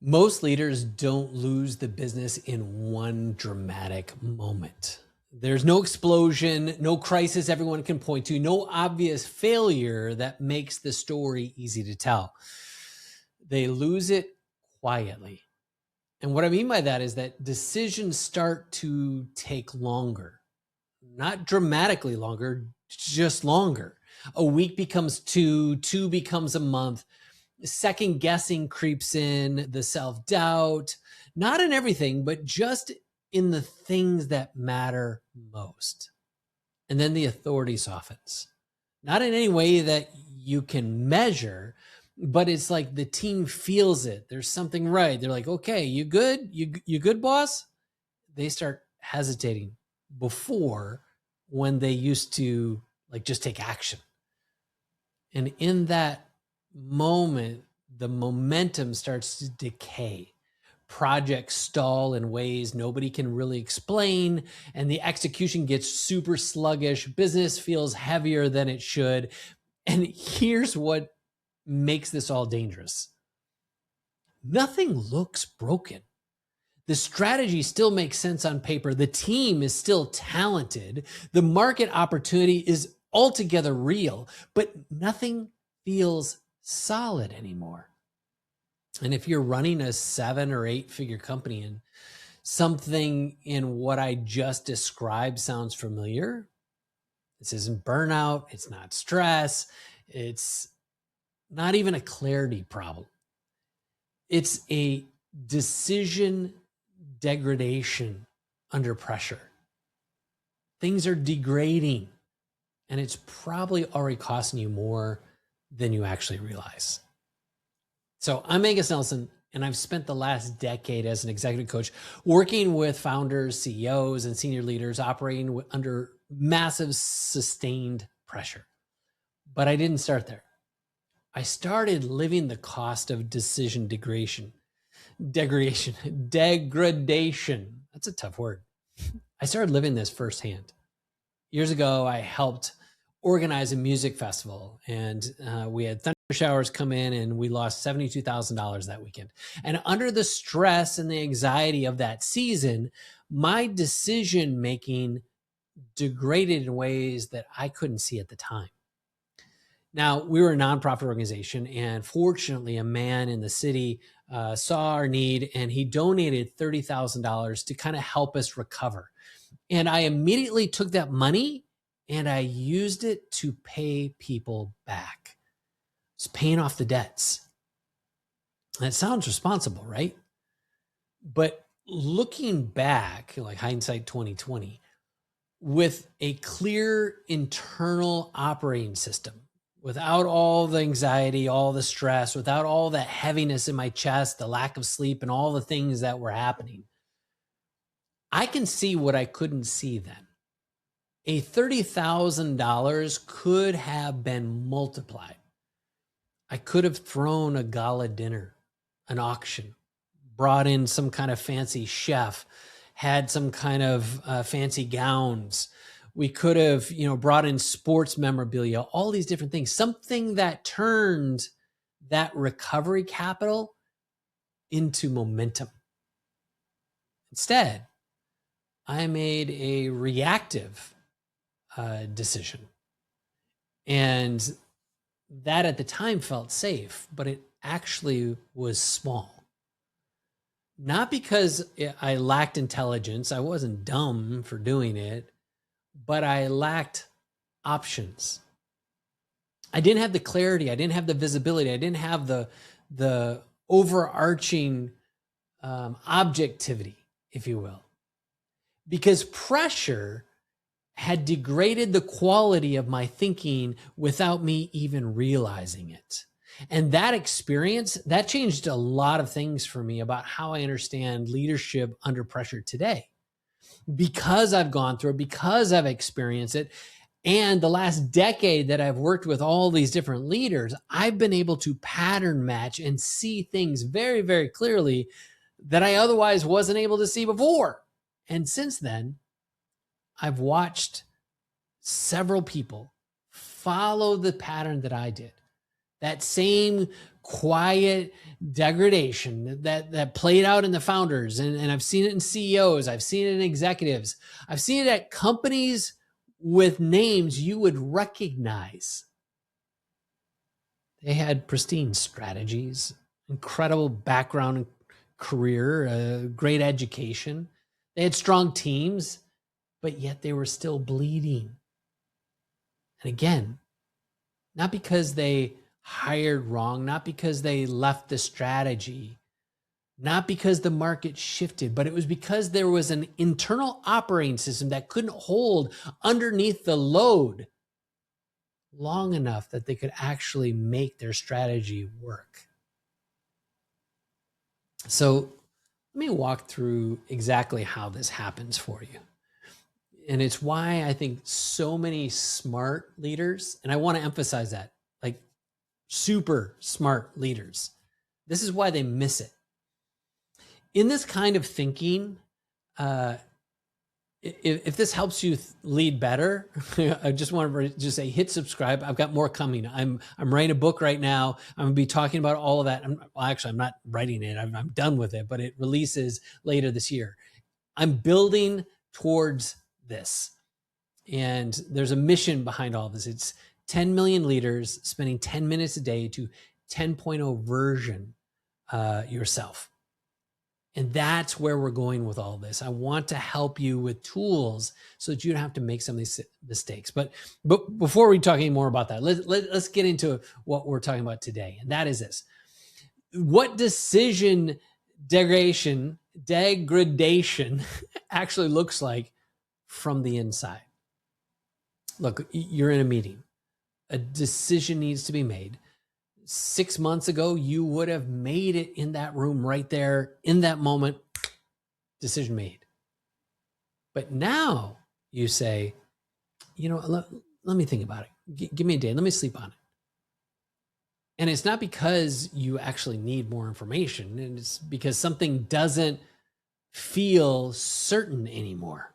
Most leaders don't lose the business in one dramatic moment. There's no explosion, no crisis everyone can point to, no obvious failure that makes the story easy to tell. They lose it quietly. And what I mean by that is that decisions start to take longer, not dramatically longer, just longer. A week becomes two becomes a month. Second guessing creeps in, the self doubt, not in everything, but just in the things that matter most. And then the authority softens, not in any way that you can measure, but it's like the team feels it. There's something right. They're like, okay, you good? You good, boss? They start hesitating before when they used to like just take action. And in that moment, the momentum starts to decay. Projects stall in ways nobody can really explain, and the execution gets super sluggish. Business feels heavier than it should. And here's what makes this all dangerous. Nothing looks broken. The strategy still makes sense on paper. The team is still talented. The market opportunity is altogether real, but nothing feels solid anymore. And if you're running a 7 or 8 figure company and something in what I just described sounds familiar, this isn't burnout, it's not stress, it's not even a clarity problem. It's a decision degradation under pressure. Things are degrading, and it's probably already costing you more than you actually realize. So I'm Angus Nelson, and I've spent the last decade as an executive coach working with founders, CEOs, and senior leaders operating under massive sustained pressure. But I didn't start there. I started living the cost of decision degradation. That's a tough word. I started living this firsthand. Years ago, I helped organize a music festival, and we had thunder showers come in, and we lost $72,000 that weekend. And under the stress and the anxiety of that season, my decision making degraded in ways that I couldn't see at the time. Now, we were a nonprofit organization, and fortunately, a man in the city saw our need, and he donated $30,000 to kind of help us recover. And I immediately took that money and I used it to pay people back. It's paying off the debts. That sounds responsible, right? But looking back, like hindsight 2020, with a clear internal operating system, without all the anxiety, all the stress, without all that heaviness in my chest, the lack of sleep, and all the things that were happening, I can see what I couldn't see then. A $30,000 could have been multiplied. I could have thrown a gala dinner, an auction, brought in some kind of fancy chef, had some kind of fancy gowns. We could have, brought in sports memorabilia, all these different things, something that turned that recovery capital into momentum. Instead, I made a reactive decision. And that at the time felt safe, but it actually was small. Not because I lacked intelligence, I wasn't dumb for doing it, but I lacked options. I didn't have the clarity, I didn't have the visibility, I didn't have the overarching objectivity, if you will. Because pressure had degraded the quality of my thinking without me even realizing it. And that experience, that changed a lot of things for me about how I understand leadership under pressure today. Because I've gone through it, because I've experienced it, and the last decade that I've worked with all these different leaders, I've been able to pattern match and see things very, very clearly that I otherwise wasn't able to see before. And since then, I've watched several people follow the pattern that I did. That same quiet degradation that played out in the founders. And I've seen it in CEOs. I've seen it in executives. I've seen it at companies with names you would recognize. They had pristine strategies, incredible background and career, great education. They had strong teams, but yet they were still bleeding. And again, not because they hired wrong, not because they left the strategy, not because the market shifted, but it was because there was an internal operating system that couldn't hold underneath the load long enough that they could actually make their strategy work. So let me walk through exactly how this happens for you. And it's why I think so many smart leaders, and I want to emphasize that, like super smart leaders, this is why they miss it. In this kind of thinking, if this helps you lead better, I just want to just say, hit subscribe. I've got more coming. I'm writing a book right now. I'm going to be talking about all of that. I'm not writing it. I'm done with it, but it releases later this year. I'm building towards this. And there's a mission behind all of this. It's 10 million leaders spending 10 minutes a day to 10.0 version yourself. And that's where we're going with all this. I want to help you with tools so that you don't have to make some of these mistakes. But before we talk any more about that, let's get into what we're talking about today. And that is this. What decision degradation actually looks like from the inside. Look, you're in a meeting. A decision needs to be made. 6 months ago, you would have made it in that room right there in that moment, decision made. But now you say, let me think about it. Give me a day. Let me sleep on it. And it's not because you actually need more information. And it's because something doesn't feel certain anymore.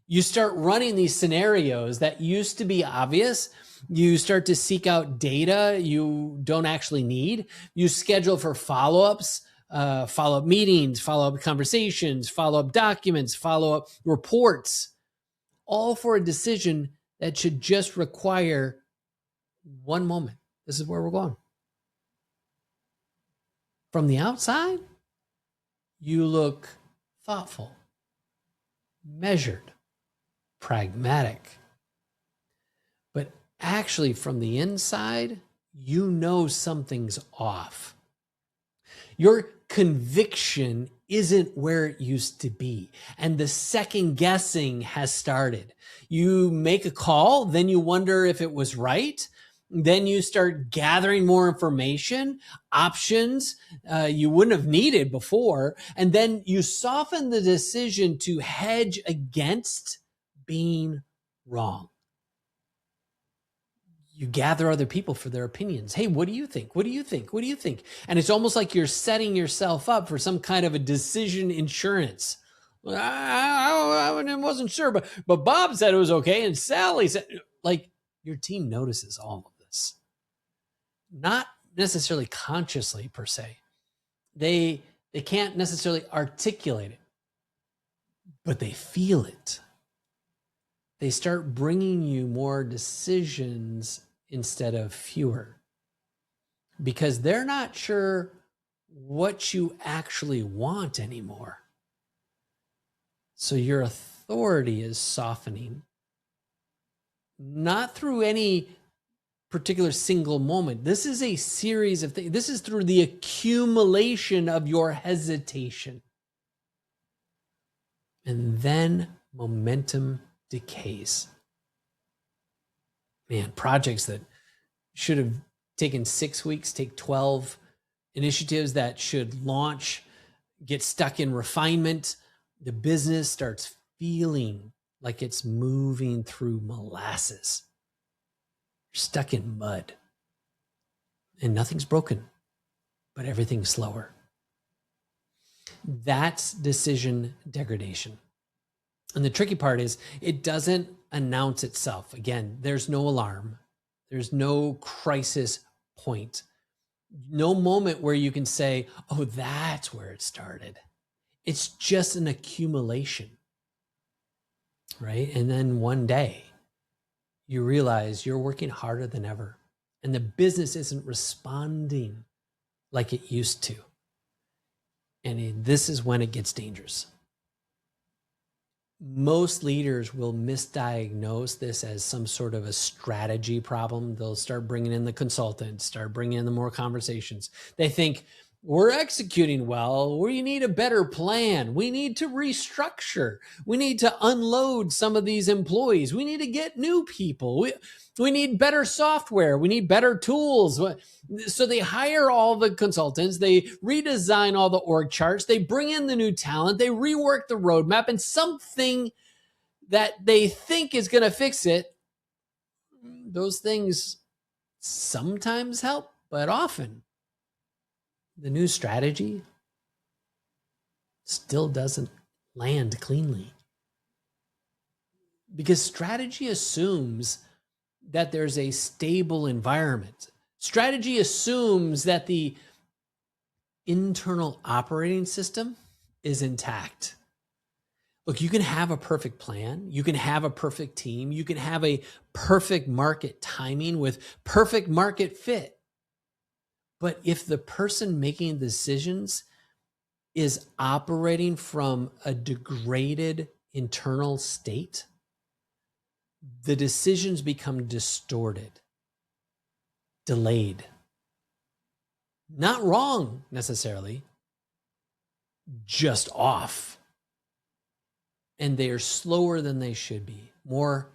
You start running these scenarios that used to be obvious. You start to seek out data you don't actually need. You schedule for follow-ups, follow-up meetings, follow-up conversations, follow-up documents, follow-up reports, all for a decision that should just require one moment. This is where we're going. From the outside, you look thoughtful, measured, pragmatic. But actually, from the inside, you know something's off. Your conviction isn't where it used to be, and the second guessing has started. You make a call, then you wonder if it was right. Then you start gathering more information, options you wouldn't have needed before, and then you soften the decision to hedge against being wrong. You gather other people for their opinions. Hey, what do you think? What do you think? What do you think? And it's almost like you're setting yourself up for some kind of a decision insurance. I wasn't sure, but Bob said it was okay, and Sally said, like, your team notices all of this. Not necessarily consciously per se. They can't necessarily articulate it, but they feel it. They start bringing you more decisions instead of fewer, because they're not sure what you actually want anymore. So your authority is softening, not through any particular single moment. This is a series of things. This is through the accumulation of your hesitation. And then momentum decays. Man, projects that should have taken 6 weeks take 12. Initiatives that should launch get stuck in refinement. The business starts feeling like it's moving through molasses. You're stuck in mud. And nothing's broken, but everything's slower. That's decision degradation. And the tricky part is it doesn't announce itself. Again, there's no alarm. There's no crisis point. No moment where you can say, oh, that's where it started. It's just an accumulation, right? And then one day you realize you're working harder than ever and the business isn't responding like it used to. And this is when it gets dangerous. Most leaders will misdiagnose this as some sort of a strategy problem. They'll start bringing in the consultants, start bringing in the more conversations. They think, we're executing well. We need a better plan. We need to restructure. We need to unload some of these employees. We need to get new people. We need better software. We need better tools. So they hire all the consultants. They redesign all the org charts. They bring in the new talent. They rework the roadmap, and something that they think is going to fix it, those things sometimes help, but often the new strategy still doesn't land cleanly. Because strategy assumes that there's a stable environment. Strategy assumes that the internal operating system is intact. Look, you can have a perfect plan. You can have a perfect team. You can have a perfect market timing with perfect market fit. But if the person making decisions is operating from a degraded internal state, the decisions become distorted, delayed. Not wrong necessarily, just off. And they are slower than they should be, more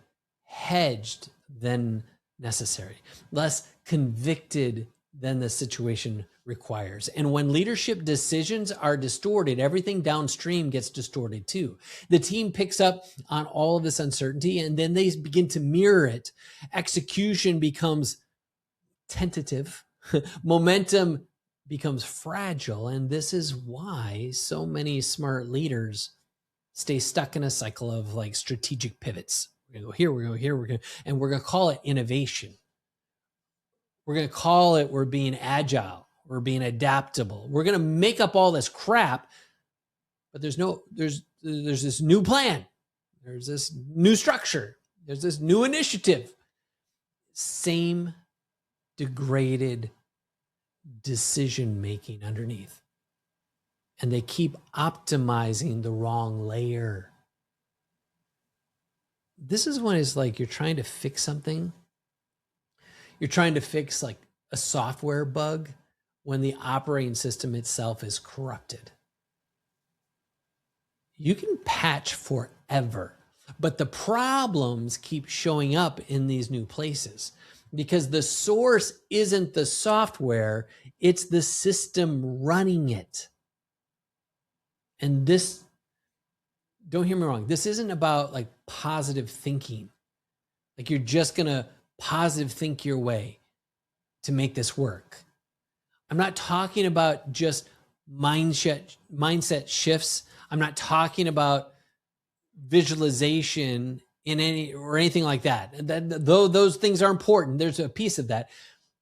hedged than necessary, less convicted than the situation requires. And when leadership decisions are distorted, everything downstream gets distorted too. The team picks up on all of this uncertainty and then they begin to mirror it. Execution becomes tentative. Momentum becomes fragile. And this is why so many smart leaders stay stuck in a cycle of like strategic pivots. We're going to go here, we're going to go here, and we're going to call it innovation. We're going to call it, we're being agile, we're being adaptable. We're going to make up all this crap, but there's this new plan. There's this new structure. There's this new initiative. Same degraded decision-making underneath. And they keep optimizing the wrong layer. This is when it's like you're trying to fix something. You're trying to fix like a software bug when the operating system itself is corrupted. You can patch forever, but the problems keep showing up in these new places because the source isn't the software, it's the system running it. And this, don't hear me wrong, this isn't about like positive thinking. Like you're just going to positive think your way to make this work. I'm not talking about just mindset shifts. I'm not talking about visualization in anything like that. Though those things are important, there's a piece of that.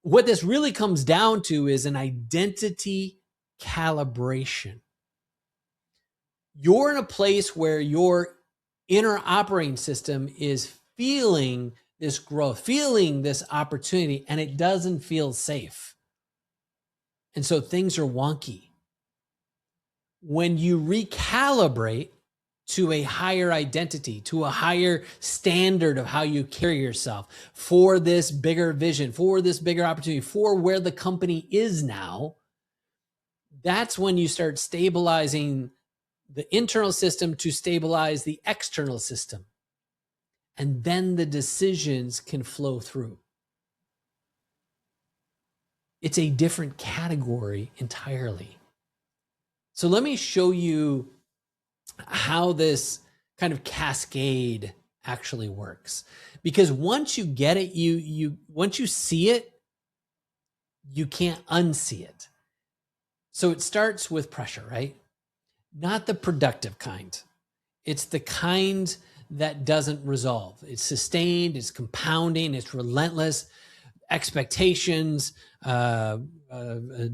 What this really comes down to is an identity calibration. You're in a place where your inner operating system is feeling this growth, feeling this opportunity, and it doesn't feel safe. And so things are wonky. When you recalibrate to a higher identity, to a higher standard of how you carry yourself for this bigger vision, for this bigger opportunity, for where the company is now, that's when you start stabilizing the internal system to stabilize the external system. And then the decisions can flow through. It's a different category entirely. So let me show you how this kind of cascade actually works. Because once you get it, once you see it, you can't unsee it. So it starts with pressure, right? Not the productive kind. It's the kind that doesn't resolve. It's sustained, it's compounding, it's relentless. expectations,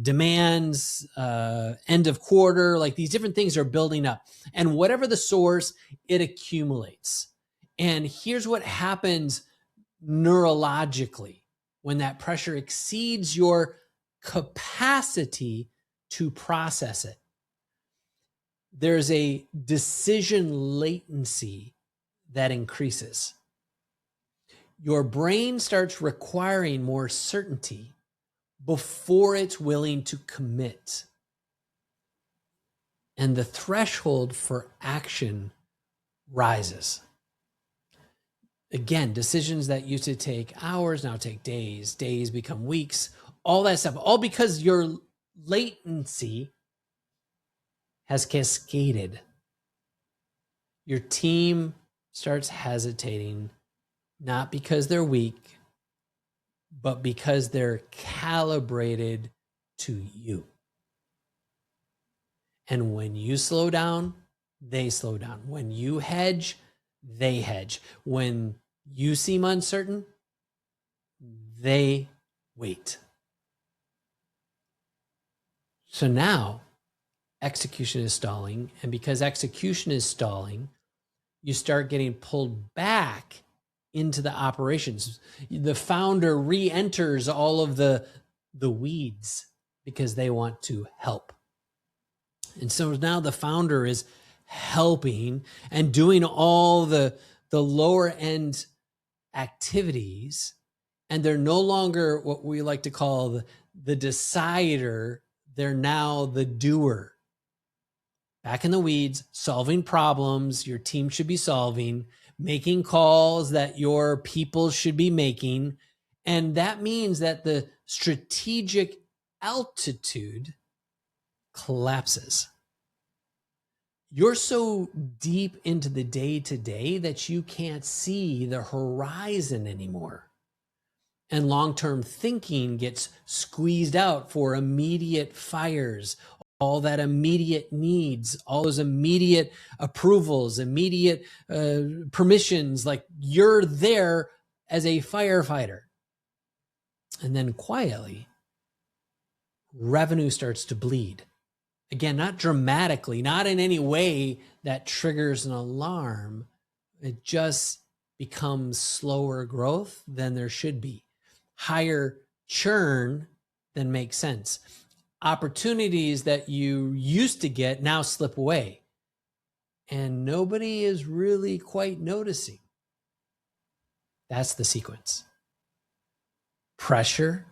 demands, end of quarter, like these different things are building up. And whatever the source, it accumulates. And here's what happens neurologically when that pressure exceeds your capacity to process it. There's a decision latency that increases. Your brain starts requiring more certainty before it's willing to commit. And the threshold for action rises. Again, decisions that used to take hours now take days. Days become weeks, all that stuff, all because your latency has cascaded. Your team starts hesitating, not because they're weak, but because they're calibrated to you. And when you slow down, they slow down. When you hedge, they hedge. When you seem uncertain, they wait. So now execution is stalling. And because execution is stalling, you start getting pulled back into the operations. The founder re-enters all of the weeds because they want to help. And so now the founder is helping and doing all the lower end activities, and they're no longer what we like to call the decider. They're now the doer. Back in the weeds, solving problems your team should be solving, making calls that your people should be making. And that means that the strategic altitude collapses. You're so deep into the day-to-day that you can't see the horizon anymore. And long-term thinking gets squeezed out for immediate fires, all that immediate needs, all those immediate approvals, immediate permissions, like you're there as a firefighter. And then quietly, revenue starts to bleed. Again, not dramatically, not in any way that triggers an alarm. It just becomes slower growth than there should be. Higher churn than makes sense. Opportunities that you used to get now slip away. And nobody is really quite noticing. That's the sequence. Pressure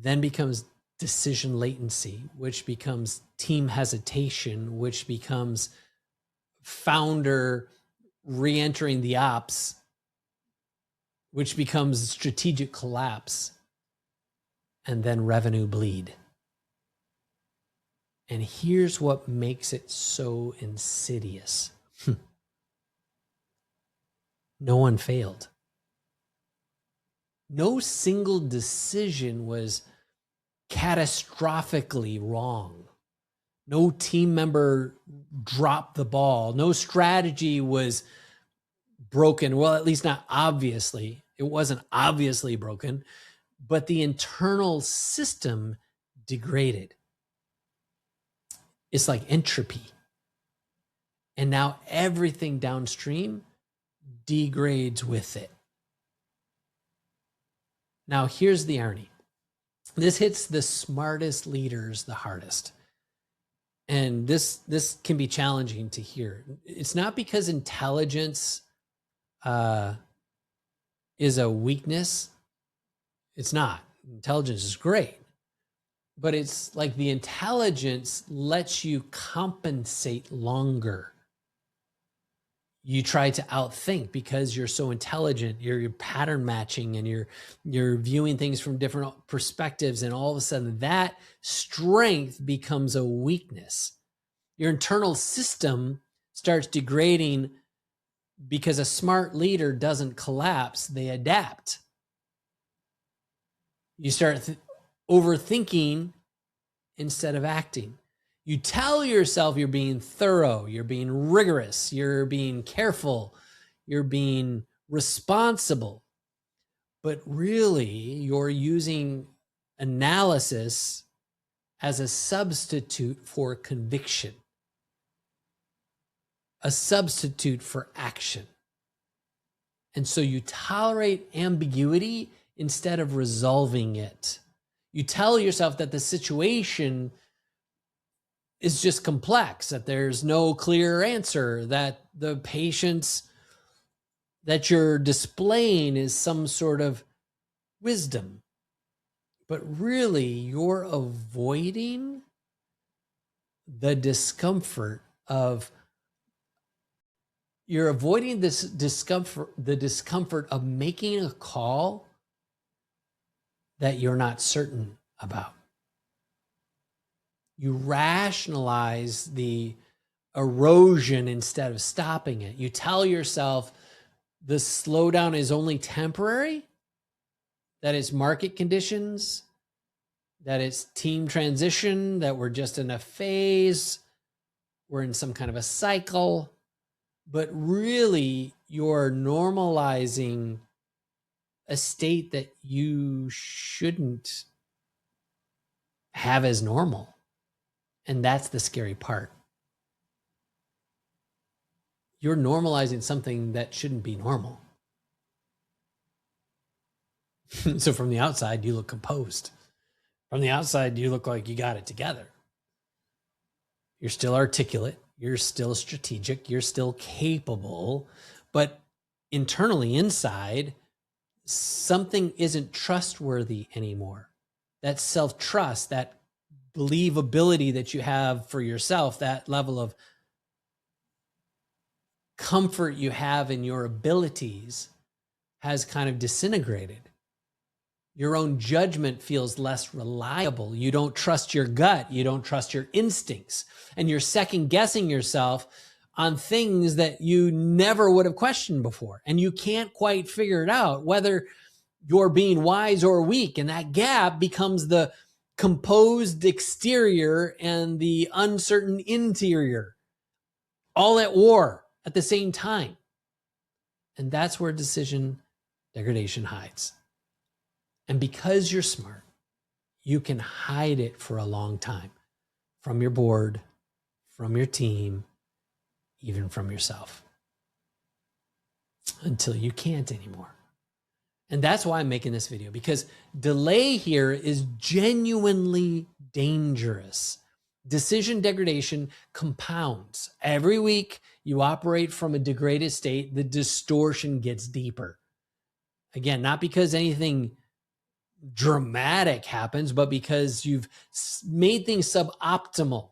then becomes decision latency, which becomes team hesitation, which becomes founder re-entering the ops, which becomes strategic collapse, and then revenue bleed. And here's what makes it so insidious. No one failed. No single decision was catastrophically wrong. No team member dropped the ball. No strategy was broken. Well, at least not obviously. It wasn't obviously broken, but the internal system degraded. It's like entropy. And now everything downstream degrades with it. Now, here's the irony. This hits the smartest leaders the hardest. And this can be challenging to hear. It's not because intelligence is a weakness. It's not. Intelligence is great. But it's like the intelligence lets you compensate longer. You try to outthink because you're so intelligent, you're pattern matching and you're viewing things from different perspectives, and all of a sudden that strength becomes a weakness. Your internal system starts degrading because a smart leader doesn't collapse, they adapt. You start overthinking instead of acting. You tell yourself you're being thorough, you're being rigorous, you're being careful, you're being responsible. but really you're using analysis as a substitute for conviction, a substitute for action. And so you tolerate ambiguity instead of resolving it. You tell yourself that the situation is just complex, that there's no clear answer, that the patience that you're displaying is some sort of wisdom. But really, you're avoiding the discomfort of the discomfort of making a call that you're not certain about. You rationalize the erosion instead of stopping it. You tell yourself the slowdown is only temporary, that it's market conditions, that it's team transition, that we're just in a phase, we're in some kind of a cycle. But really, you're normalizing a state that you shouldn't have as normal. And that's the scary part. You're normalizing something that shouldn't be normal. So from the outside, you look composed. From the outside, you look like you got it together. You're still articulate. You're still strategic. You're still capable. But internally, inside, something isn't trustworthy anymore. That self-trust, that believability that you have for yourself, that level of comfort you have in your abilities has kind of disintegrated. Your own judgment feels less reliable. You don't trust your gut. You don't trust your instincts. And you're second guessing yourself on things that you never would have questioned before. And you can't quite figure it out whether you're being wise or weak. And that gap becomes the composed exterior and the uncertain interior, all at war at the same time. And that's where decision degradation hides. And because you're smart, you can hide it for a long time from your board, from your team, even from yourself, until you can't anymore. And that's why I'm making this video, because delay here is genuinely dangerous. Decision degradation compounds. Every week you operate from a degraded state, the distortion gets deeper. Again, not because anything dramatic happens, but because you've made things suboptimal.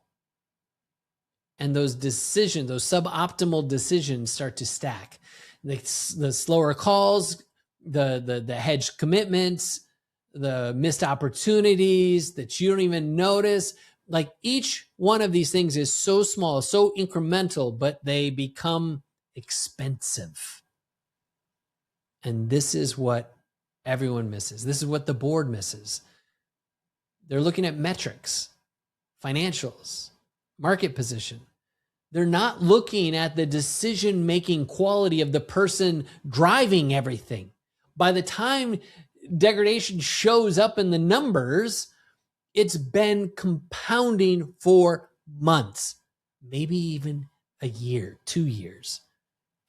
And those decisions, those suboptimal decisions start to stack. The slower calls, the hedged commitments, the missed opportunities that you don't even notice. Like each one of these things is so small, so incremental, but they become expensive. And this is what everyone misses. This is what the board misses. They're looking at metrics, financials, market position. They're not looking at the decision-making quality of the person driving everything. By the time degradation shows up in the numbers, it's been compounding for months, maybe even a year, 2 years.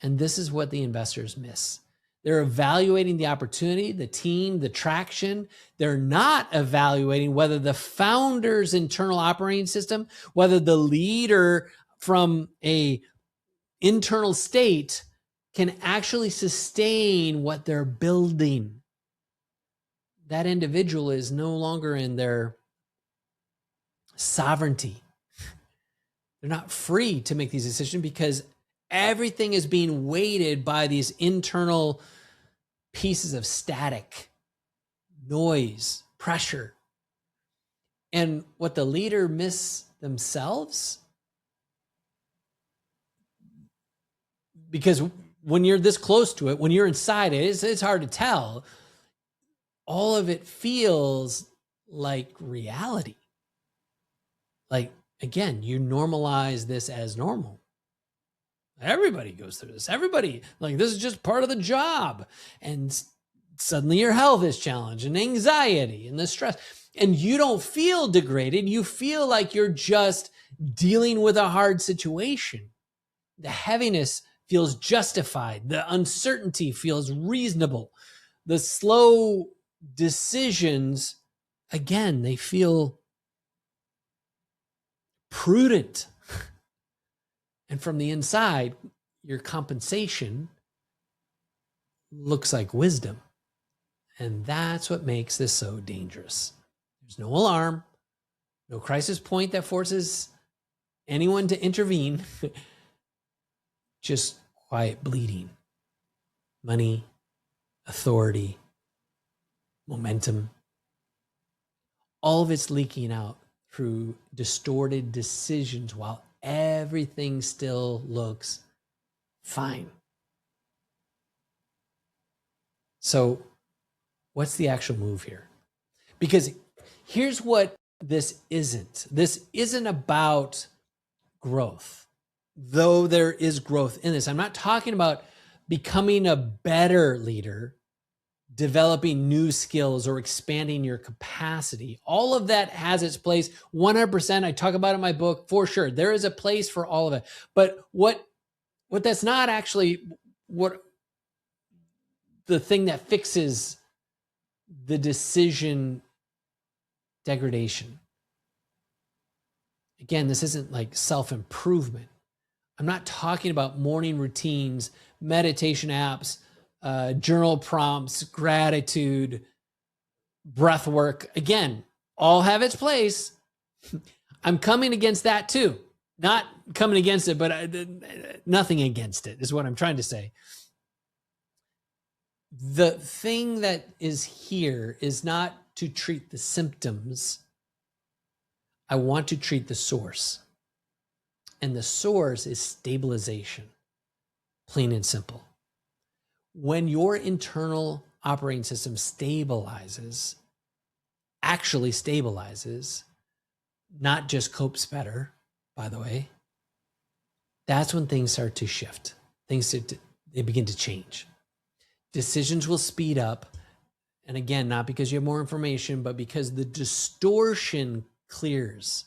And this is what the investors miss. They're evaluating the opportunity, the team, the traction. They're not evaluating whether the founder's internal operating system, whether the leader from a internal state can actually sustain what they're building. That individual is no longer in their sovereignty. They're not free to make these decisions because everything is being weighted by these internal pieces of static, noise, pressure. And what the leader miss themselves, because when you're this close to it, when you're inside it, it's hard to tell. All of it feels like reality. Like, again, you normalize this as normal. Everybody goes through this. Everybody, like, this is just part of the job. And suddenly your health is challenged and anxiety and the stress. And you don't feel degraded. You feel like you're just dealing with a hard situation. The heaviness feels justified. The uncertainty feels reasonable. The slow decisions, again, they feel prudent. And from the inside, your compensation looks like wisdom. And that's what makes this so dangerous. There's no alarm, no crisis point that forces anyone to intervene, just quiet bleeding. Money, authority, momentum, all of it's leaking out through distorted decisions while everything still looks fine. So, what's the actual move here? Because here's what this isn't. This isn't about growth, though there is growth in this. I'm not talking about becoming a better leader, developing new skills, or expanding your capacity. All of that has its place 100%. I talk about it in my book for sure. There is a place for all of it. But what that's not actually what the thing that fixes the decision degradation. Again, this isn't like self-improvement. I'm not talking about morning routines, meditation apps, journal prompts, gratitude, breath work. Again, all have its place. I'm coming against that too. Not coming against it, but nothing against it is what I'm trying to say. The thing that is here is not to treat the symptoms. I want to treat the source. And the source is stabilization, plain and simple. When your internal operating system stabilizes, actually stabilizes, not just copes better, by the way, that's when things start to shift. They begin to change. Decisions will speed up. And again, not because you have more information, but because the distortion clears.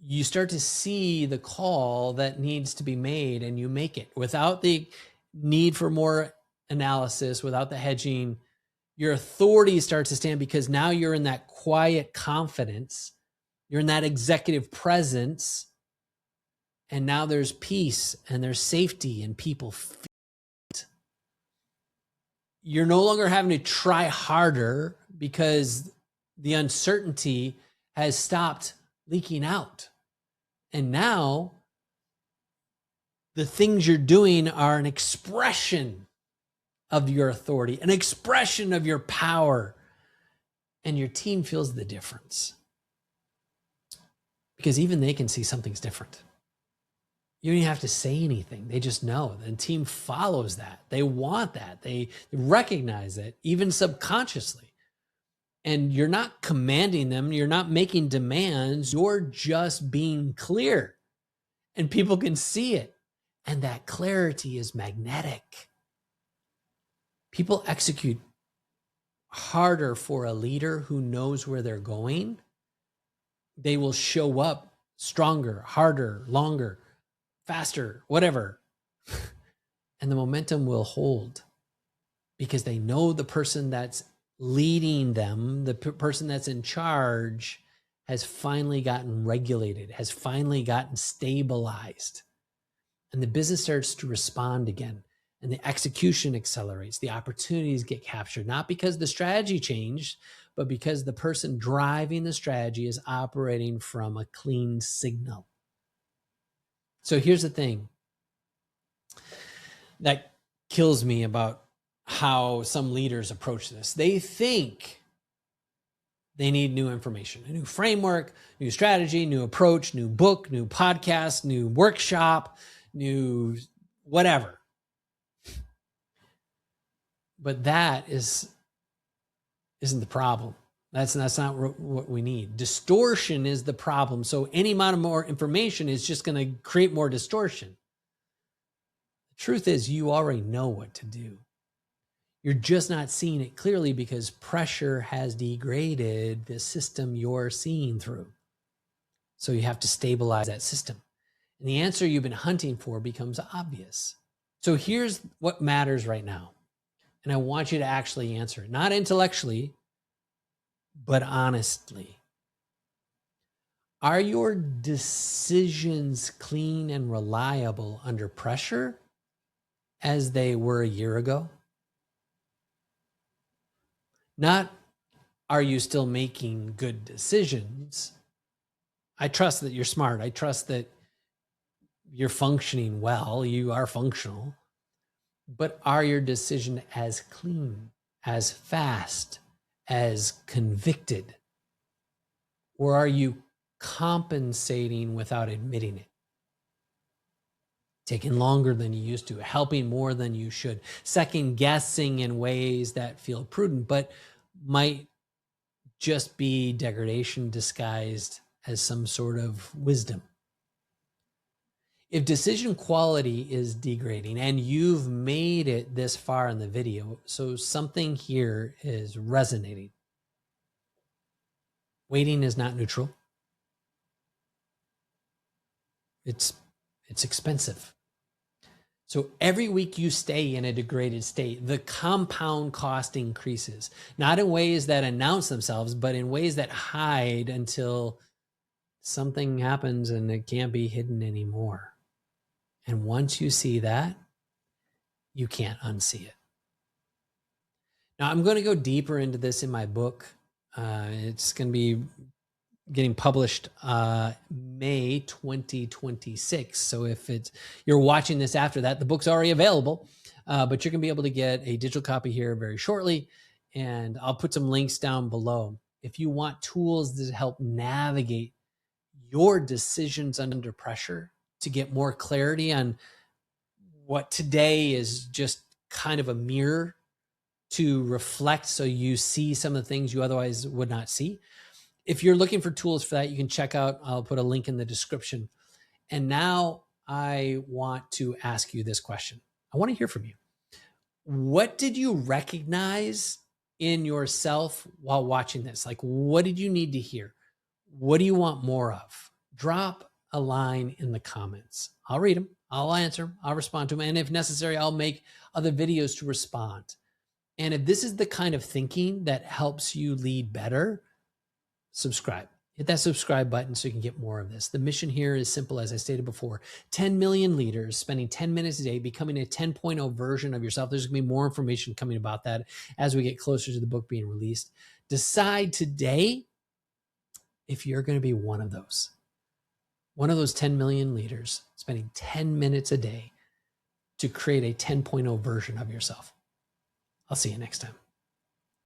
You start to see the call that needs to be made and you make it without the need for more analysis, without the hedging. Your authority starts to stand because now you're in that quiet confidence. You're in that executive presence. And now there's peace and there's safety and people feel it. You're no longer having to try harder because the uncertainty has stopped leaking out. And now the things you're doing are an expression of your authority, an expression of your power, and your team feels the difference. Because even they can see something's different. You don't even have to say anything. They just know. The team follows that. They want that. They recognize it, even subconsciously. And you're not commanding them. You're not making demands. You're just being clear. And people can see it. And that clarity is magnetic. People execute harder for a leader who knows where they're going. They will show up stronger, harder, longer, faster, whatever. And the momentum will hold because they know the person that's leading them, the person that's in charge, has finally gotten regulated, has finally gotten stabilized. And the business starts to respond again. And the execution accelerates. The opportunities get captured, not because the strategy changed, but because the person driving the strategy is operating from a clean signal. So here's the thing that kills me about how some leaders approach this. They think they need new information, a new framework, new strategy, new approach, new book, new podcast, new workshop, new whatever. But that isn't the problem. That's not what we need. Distortion is the problem. So any amount of more information is just going to create more distortion. The truth is, you already know what to do. You're just not seeing it clearly because pressure has degraded the system you're seeing through. So you have to stabilize that system. And the answer you've been hunting for becomes obvious. So here's what matters right now. And I want you to actually answer it, not intellectually, but honestly. Are your decisions clean and reliable under pressure as they were a year ago? Not, are you still making good decisions? I trust that you're smart. I trust that you're functioning well. You are functional. But are your decisions as clean, as fast, as convicted? Or are you compensating without admitting it? Taking longer than you used to, helping more than you should, second guessing in ways that feel prudent, but might just be degradation disguised as some sort of wisdom. If decision quality is degrading and you've made it this far in the video, so something here is resonating. Waiting is not neutral. It's expensive. So every week you stay in a degraded state, the compound cost increases, not in ways that announce themselves, but in ways that hide until something happens and it can't be hidden anymore. And once you see that, you can't unsee it. Now, I'm going to go deeper into this in my book. It's going to be getting published May 2026. So if you're watching this after that, the book's already available, but you're going to be able to get a digital copy here very shortly. And I'll put some links down below. If you want tools that help navigate your decisions under pressure to get more clarity on what today is just kind of a mirror to reflect so you see some of the things you otherwise would not see. If you're looking for tools for that, you can check out, I'll put a link in the description. And now I want to ask you this question. I want to hear from you. What did you recognize in yourself while watching this? Like, what did you need to hear? What do you want more of? Drop a line in the comments. I'll read them. I'll answer them. I'll respond to them. And if necessary, I'll make other videos to respond. And if this is the kind of thinking that helps you lead better, subscribe. Hit that subscribe button so you can get more of this. The mission here is simple, as I stated before. 10 million leaders spending 10 minutes a day becoming a 10.0 version of yourself. There's going to be more information coming about that as we get closer to the book being released. Decide today if you're going to be one of those 10 million leaders spending 10 minutes a day to create a 10.0 version of yourself. I'll see you next time.